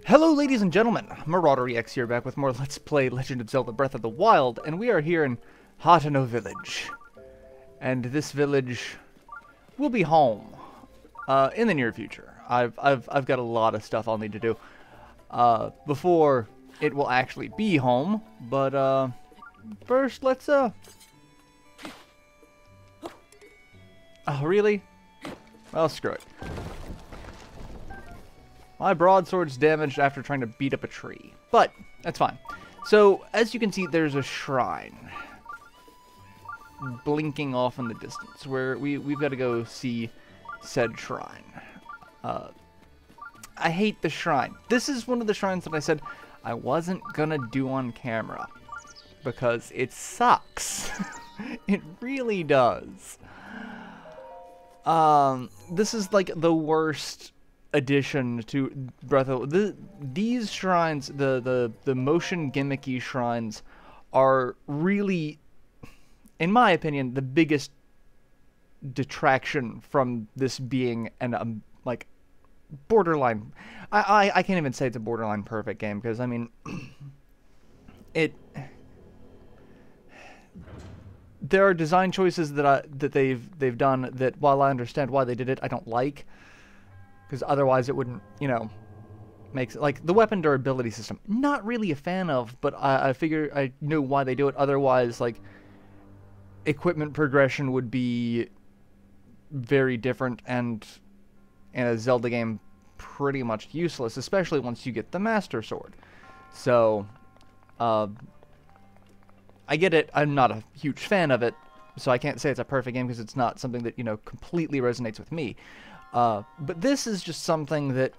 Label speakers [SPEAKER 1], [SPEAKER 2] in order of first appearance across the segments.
[SPEAKER 1] Hello ladies and gentlemen, MarauderEX here, back with more Let's Play Legend of Zelda Breath of the Wild, and we are here in Hateno Village. And this village will be home in the near future. I've got a lot of stuff I'll need to do before it will actually be home, but first let's oh, really? Well, screw it. My broadsword's damaged after trying to beat up a tree. But, that's fine. So, as you can see, there's a shrine blinking off in the distance, where we've got to go see said shrine. I hate the shrine. This is one of the shrines that I said I wasn't gonna do on camera, because it sucks. It really does. This is like the worst addition to Breath of these shrines, the motion gimmicky shrines, are really, in my opinion, the biggest detraction from this being an like borderline. I can't even say it's a borderline perfect game, because I mean there are design choices that they've done that, while I understand why they did it, I don't like. Because otherwise it wouldn't, you know, make... Like, the weapon durability system, not really a fan of, but I figure I know why they do it. Otherwise, like, equipment progression would be very different, and in a Zelda game, pretty much useless, especially once you get the Master Sword. So, I get it. I'm not a huge fan of it, so I can't say it's a perfect game, because it's not something that, you know, completely resonates with me. But this is just something that...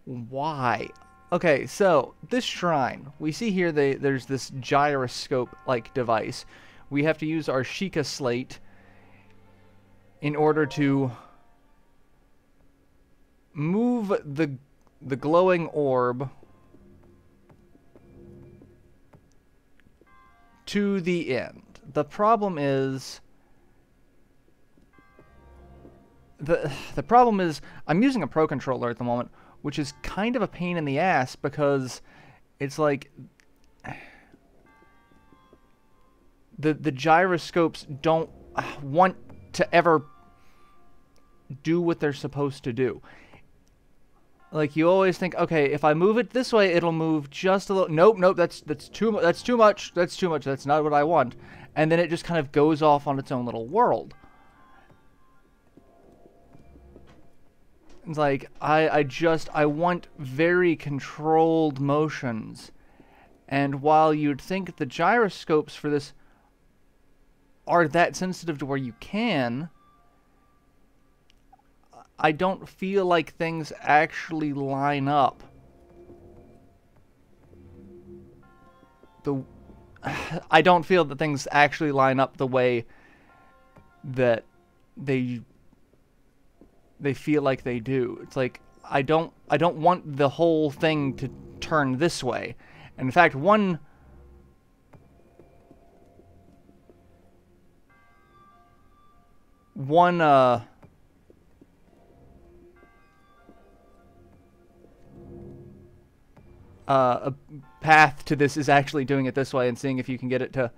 [SPEAKER 1] why? Okay, so, this shrine. We see here there's this gyroscope-like device. We have to use our Sheikah Slate in order to move the glowing orb to the end. The problem is... The problem is, I'm using a Pro Controller at the moment, which is kind of a pain in the ass, because it's like... The gyroscopes don't want to ever do what they're supposed to do. Like, you always think, okay, if I move it this way, it'll move just a little... Nope, that's too much, that's not what I want. And then it just kind of goes off on its own little world. It's like, I want very controlled motions. And while you'd think the gyroscopes for this are that sensitive to where you can, I don't feel like things actually line up. I don't feel that things actually line up the way that they feel like they do. It's like, I don't want the whole thing to turn this way. And in fact, one a path to this is actually doing it this way and seeing if you can get it to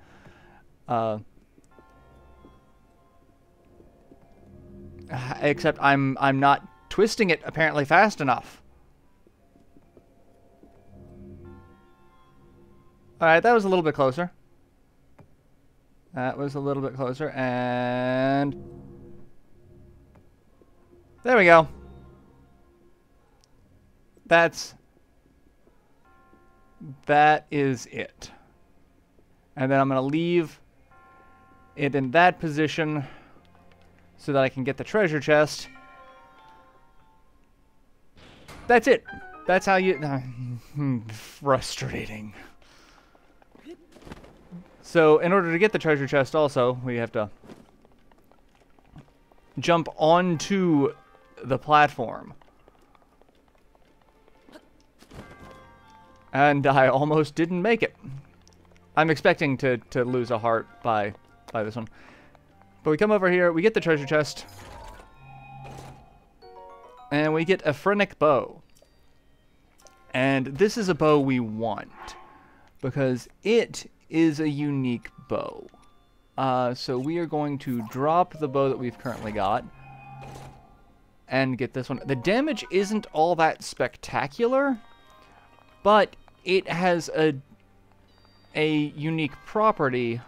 [SPEAKER 1] except I'm not twisting it apparently fast enough. Alright, that was a little bit closer. That was a little bit closer, and there we go. That is it. And then I'm going to leave it in that position so that I can get the treasure chest. That's it. That's how you... frustrating. So, in order to get the treasure chest also, we have to jump onto the platform. And I almost didn't make it. I'm expecting to lose a heart by this one. But we come over here, we get the treasure chest. And we get a Phrenic bow. And this is a bow we want. Because it is a unique bow. So we are going to drop the bow that we've currently got. And get this one. The damage isn't all that spectacular. But it has a unique property.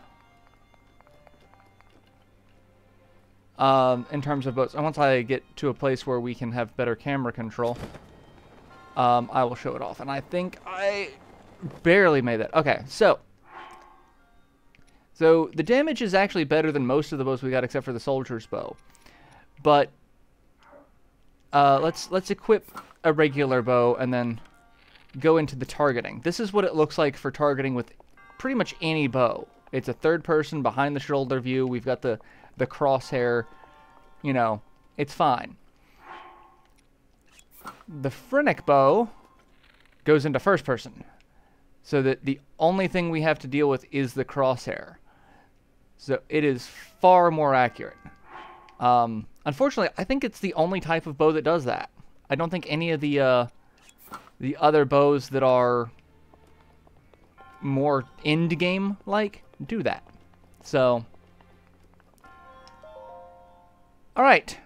[SPEAKER 1] In terms of boats. And once I get to a place where we can have better camera control, I will show it off. And I think I barely made that. Okay, so the damage is actually better than most of the bows we got, except for the soldier's bow. But let's equip a regular bow and then go into the targeting. This is what it looks like for targeting with pretty much any bow. It's a third person behind the shoulder view. We've got the crosshair, you know, it's fine. The Phrenic bow goes into first person, so that the only thing we have to deal with is the crosshair. So it is far more accurate. Unfortunately, I think it's the only type of bow that does that. I don't think any of the other bows that are more end game like do that. So all right,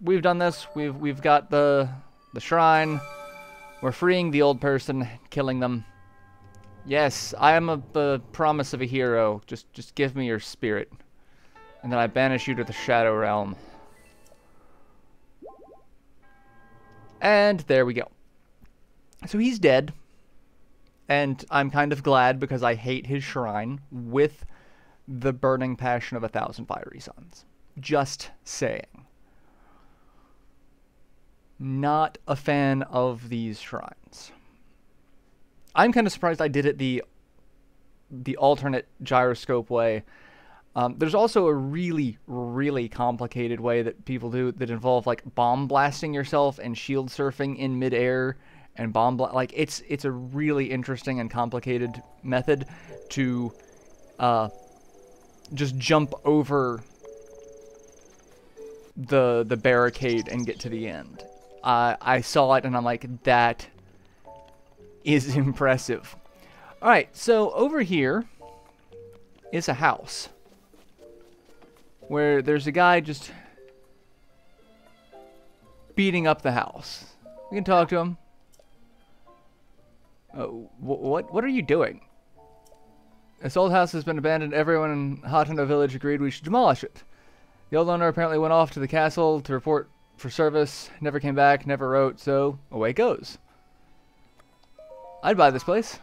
[SPEAKER 1] we've done this. We've got the shrine. We're freeing the old person, killing them. Yes, I am the promise of a hero. Just give me your spirit, and then I banish you to the Shadow Realm. And there we go. So he's dead, and I'm kind of glad because I hate his shrine with the burning passion of 1,000 fiery suns. Just saying. Not a fan of these shrines. I'm kind of surprised I did it the alternate gyroscope way. There's also a really, really complicated way that people do that involve like bomb blasting yourself and shield surfing in midair and like it's a really interesting and complicated method to just jump over the barricade and get to the end. I saw it and I'm like, that is impressive. Alright, so over here is a house where there's a guy just beating up the house. We can talk to him. What are you doing? This old house has been abandoned. Everyone in Hateno village agreed we should demolish it. The old owner apparently went off to the castle to report for service, never came back, never wrote, so away it goes. I'd buy this place.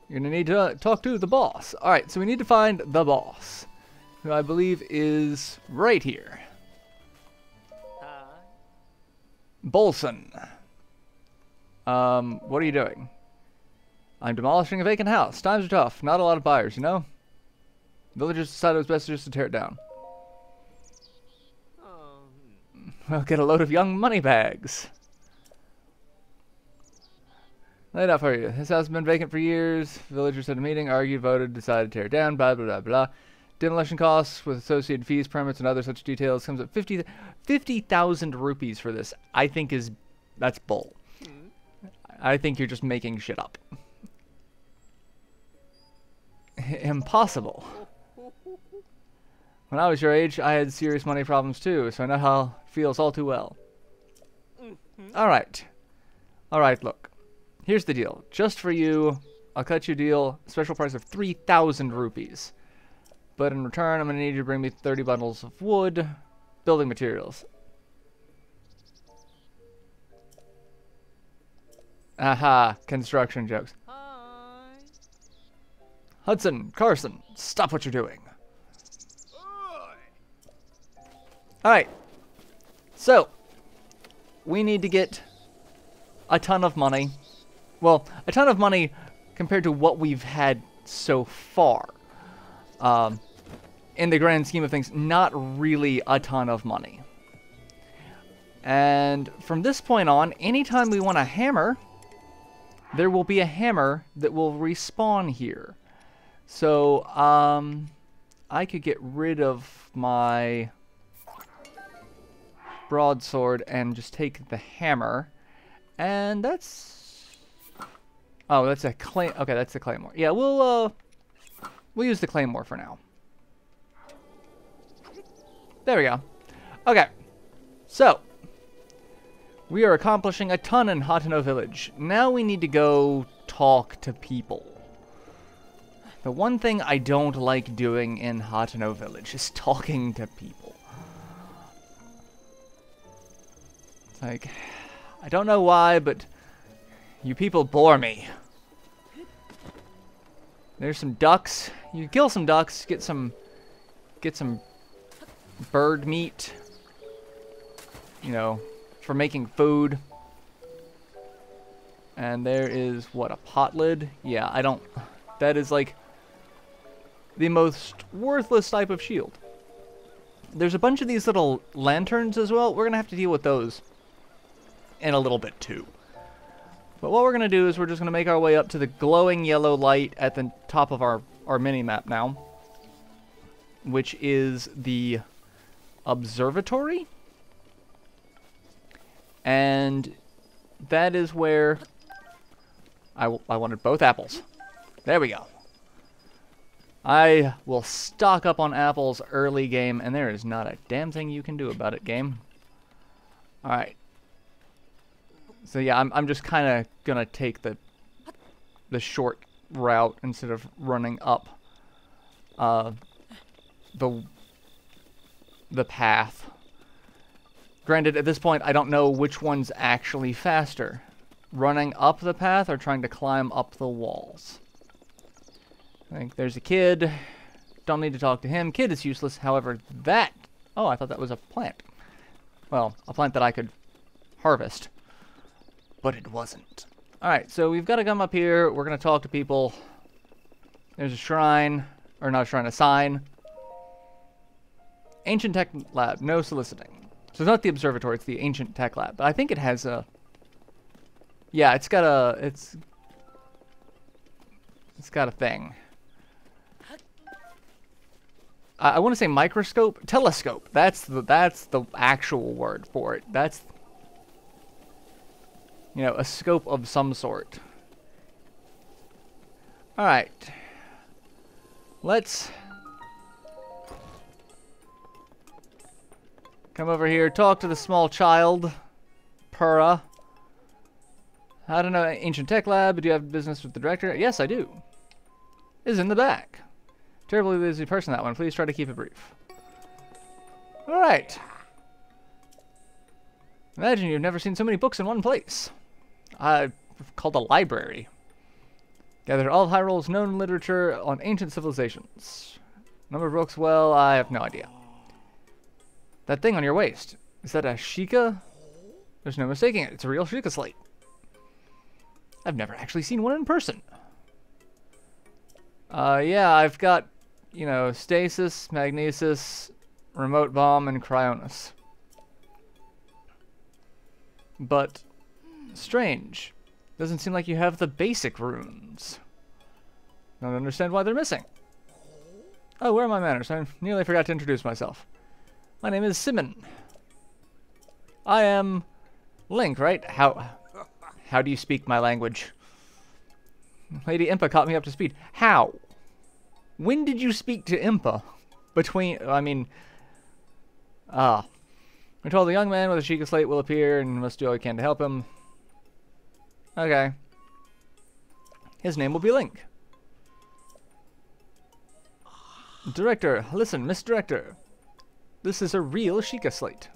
[SPEAKER 1] You're going to need to talk to the boss. Alright, so we need to find the boss, who I believe is right here. Bolson. What are you doing? I'm demolishing a vacant house. Times are tough. Not a lot of buyers, you know? Villagers decided it was best just to tear it down. Well, get a load of young money bags. Laid out for you. This house has been vacant for years. Villagers had a meeting, argued, voted, decided to tear it down, blah, blah, blah, blah. Demolition costs with associated fees, permits, and other such details comes at 50,000 rupees for this. I think that's bull. I think you're just making shit up. Impossible. When I was your age, I had serious money problems too, so I know how it feels all too well. Alright. Alright, look. Here's the deal. Just for you, I'll cut you a deal, special price of 3,000 rupees. But in return, I'm going to need you to bring me 30 bundles of wood, building materials. Aha, construction jokes. Hi. Hudson, Carson, stop what you're doing. Alright, so, we need to get a ton of money. Well, a ton of money compared to what we've had so far. In the grand scheme of things, not really a ton of money. And from this point on, anytime we want a hammer, there will be a hammer that will respawn here. So, I could get rid of my broadsword and just take the hammer. And that's... Oh, that's a clay... Okay, that's the claymore. Yeah, we'll use the claymore for now. There we go. Okay. So, we are accomplishing a ton in Hateno Village. Now we need to go talk to people. The one thing I don't like doing in Hateno Village is talking to people. It's like, I don't know why, but you people bore me. There's some ducks. You kill some ducks, get some bird meat, you know, for making food. And there is, what, a pot lid? Yeah, I don't... That is, like, the most worthless type of shield. There's a bunch of these little lanterns as well. We're going to have to deal with those in a little bit, too. But what we're going to do is we're just going to make our way up to the glowing yellow light at the top of our mini-map now, which is the observatory. And that is where I wanted both apples. There we go. I will stock up on apples early game, and there is not a damn thing you can do about it, game. Alright. So yeah, I'm just kind of gonna take the short route instead of running up the path. Granted, at this point, I don't know which one's actually faster. Running up the path or trying to climb up the walls. I think there's a kid. Don't need to talk to him. Kid is useless. However, that... Oh, I thought that was a plant. Well, a plant that I could harvest. But it wasn't. Alright, so we've got to come up here. We're going to talk to people. There's a shrine. Or not a shrine, a sign. Ancient Tech Lab. No soliciting. So it's not the observatory, it's the Ancient Tech Lab. But I think it has a... Yeah, it's got a... It's got a thing. I want to say microscope? Telescope. That's the actual word for it. That's... You know, a scope of some sort. Alright. Let's... come over here, talk to the small child. Pura. I don't know, Ancient Tech Lab, do you have business with the director? Yes, I do. Is in the back. Terribly busy person, that one. Please try to keep it brief. Alright. Imagine you've never seen so many books in one place. Called a library. Gathered all of Hyrule's known literature on ancient civilizations. Number of books, well, I have no idea. That thing on your waist, is that a Sheikah? There's no mistaking it. It's a real Sheikah slate. I've never actually seen one in person. Yeah, I've got, you know, Stasis, Magnesis, Remote Bomb, and Cryonis. But, strange. Doesn't seem like you have the basic runes. Don't understand why they're missing. Oh, where are my manners? I nearly forgot to introduce myself. My name is Simon. I am Link, right? How do you speak my language? Lady Impa caught me up to speed. How? When did you speak to Impa? We're told the young man with a Sheikah slate will appear and must do all we can to help him. Okay. His name will be Link. Director, listen, Miss Director. This is a real Sheikah slate.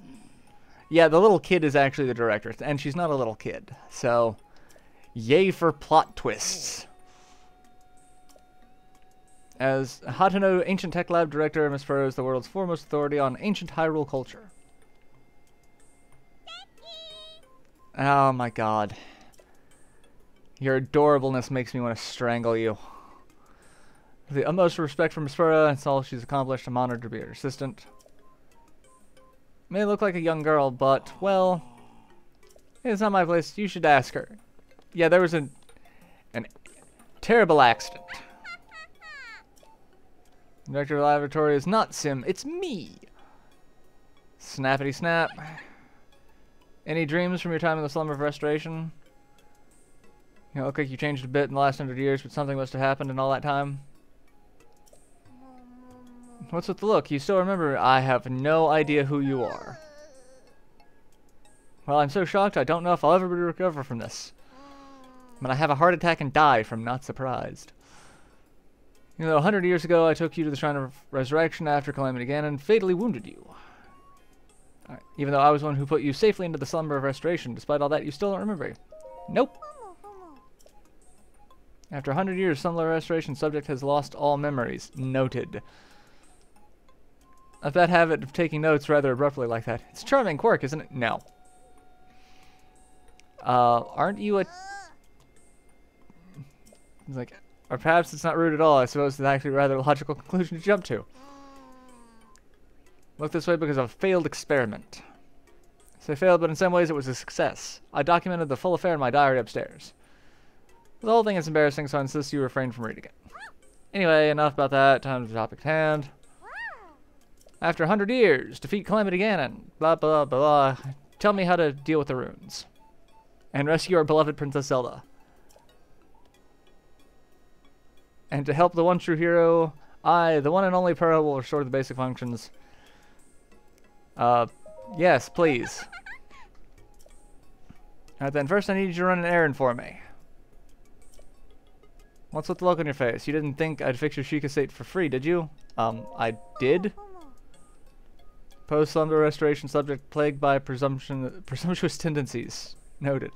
[SPEAKER 1] Yeah, the little kid is actually the director, and she's not a little kid. So, yay for plot twists. As Hateno Ancient Tech Lab Director, Miss Furrow is the world's foremost authority on ancient Hyrule culture. Oh my god. Your adorableness makes me want to strangle you. With the utmost respect for Miss Furrow, that's all she's accomplished. I'm honored to be her assistant. May look like a young girl, but, well, it's not my place. You should ask her. Yeah, there was an terrible accident. Director of the laboratory is not Sim, it's me. Snappity snap. Any dreams from your time in the slumber of restoration? You know, look like you changed a bit in the last 100 years, but something must have happened in all that time. What's with the look? You still remember? I have no idea who you are. Well, I'm so shocked I don't know if I'll ever recover from this. But I have a heart attack and die from not surprised. You know, 100 years ago, I took you to the Shrine of Resurrection after Calamity Ganon and fatally wounded you. Right. Even though I was the one who put you safely into the slumber of restoration, despite all that, you still don't remember. Nope. After 100 years, slumber of restoration subject has lost all memories. Noted. I've that habit of taking notes rather abruptly like that. It's a charming quirk, isn't it? No. Aren't you a... It's like, or perhaps it's not rude at all. I suppose it's actually a rather logical conclusion to jump to. Look this way because of a failed experiment. So I failed, but in some ways it was a success. I documented the full affair in my diary upstairs. The whole thing is embarrassing, so I insist you refrain from reading it. Anyway, enough about that. Time to the topic at hand. After 100 years, defeat Calamity Ganon. Blah, blah, blah, blah. Tell me how to deal with the runes. And rescue our beloved Princess Zelda. And to help the one true hero, I, the one and only Pearl, will restore the basic functions. Yes, please. Alright then, first I need you to run an errand for me. What's with the look on your face? You didn't think I'd fix your Sheikah state for free, did you? I did? Post-slumber restoration subject plagued by presumptuous tendencies. Noted.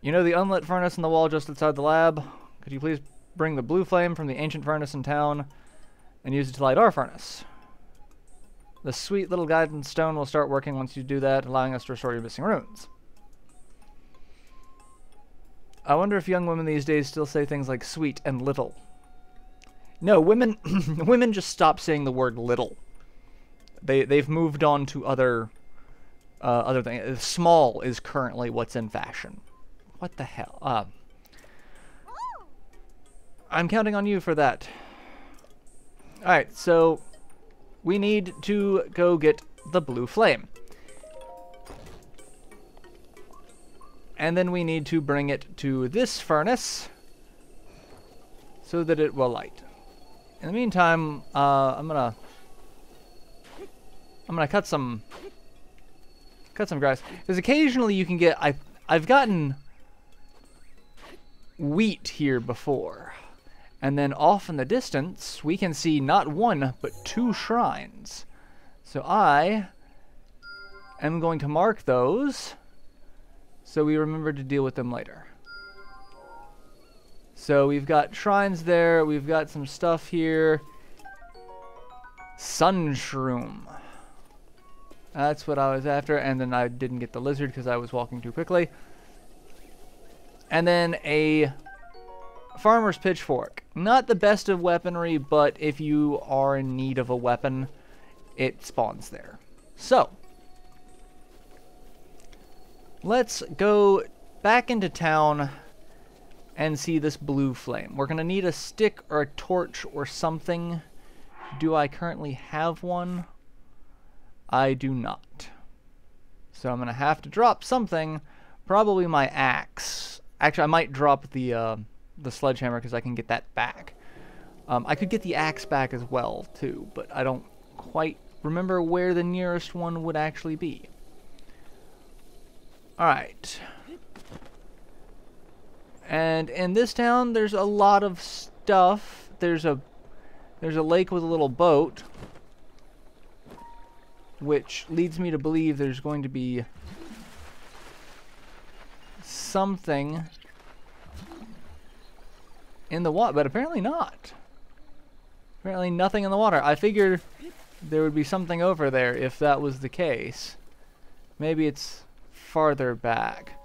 [SPEAKER 1] You know the unlit furnace in the wall just outside the lab? Could you please bring the blue flame from the ancient furnace in town and use it to light our furnace? The sweet little guidance stone will start working once you do that, allowing us to restore your missing runes. I wonder if young women these days still say things like sweet and little. No, women women just stop saying the word little. They've moved on to other things. Small is currently what's in fashion. What the hell? I'm counting on you for that. Alright, so we need to go get the blue flame. And then we need to bring it to this furnace so that it will light. In the meantime, I'm gonna cut some grass, because occasionally you can get I've gotten wheat here before, and then off in the distance we can see not one but 2 shrines. So I am going to mark those so we remember to deal with them later. So we've got shrines there, we've got some stuff here. Sun Shroom. That's what I was after, and then I didn't get the lizard because I was walking too quickly. And then a farmer's pitchfork. Not the best of weaponry, but if you are in need of a weapon, it spawns there. So, let's go back into town and see this blue flame. We're going to need a stick or a torch or something. Do I currently have one? I do not. So I'm going to have to drop something. Probably my axe. Actually, I might drop the sledgehammer because I can get that back. I could get the axe back as well, too, but I don't quite remember where the nearest one would actually be. Alright. And in this town, there's a lot of stuff. There's a lake with a little boat, which leads me to believe there's going to be something in the water, but apparently not. Apparently nothing in the water. I figured there would be something over there if that was the case. Maybe it's farther back.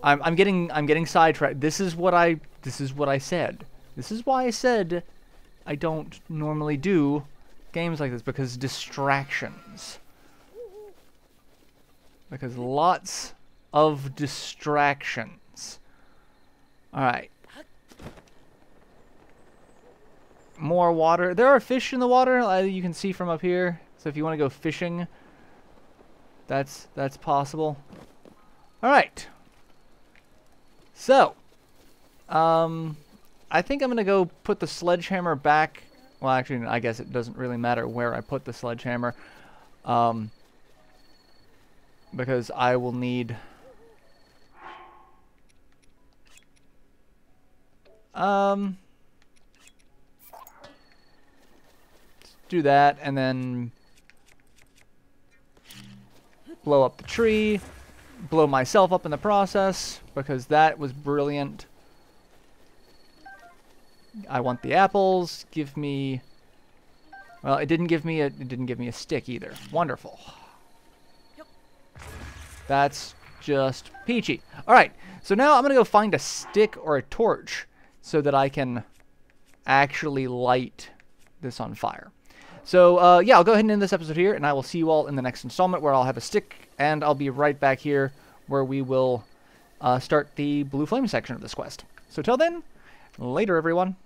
[SPEAKER 1] I'm getting sidetracked. This is what I said. This is why I said I don't normally do games like this, because distractions. Because lots of distractions. Alright. more water. There are fish in the water, you can see from up here. So if you want to go fishing, that's possible. All right. So, I think I'm going to go put the sledgehammer back. Well, actually, I guess it doesn't really matter where I put the sledgehammer. Because I will need... let's do that, and then blow up the tree, blow myself up in the process, because that was brilliant. I want the apples. Give me... Well, it didn't give me a stick either. Wonderful. That's just peachy. All right, so now I'm gonna go find a stick or a torch so that I can actually light this on fire. So yeah, I'll go ahead and end this episode here, and I will see you all in the next installment where I'll have a stick, and I'll be right back here where we will start the Blue Flame section of this quest. So till then, later everyone.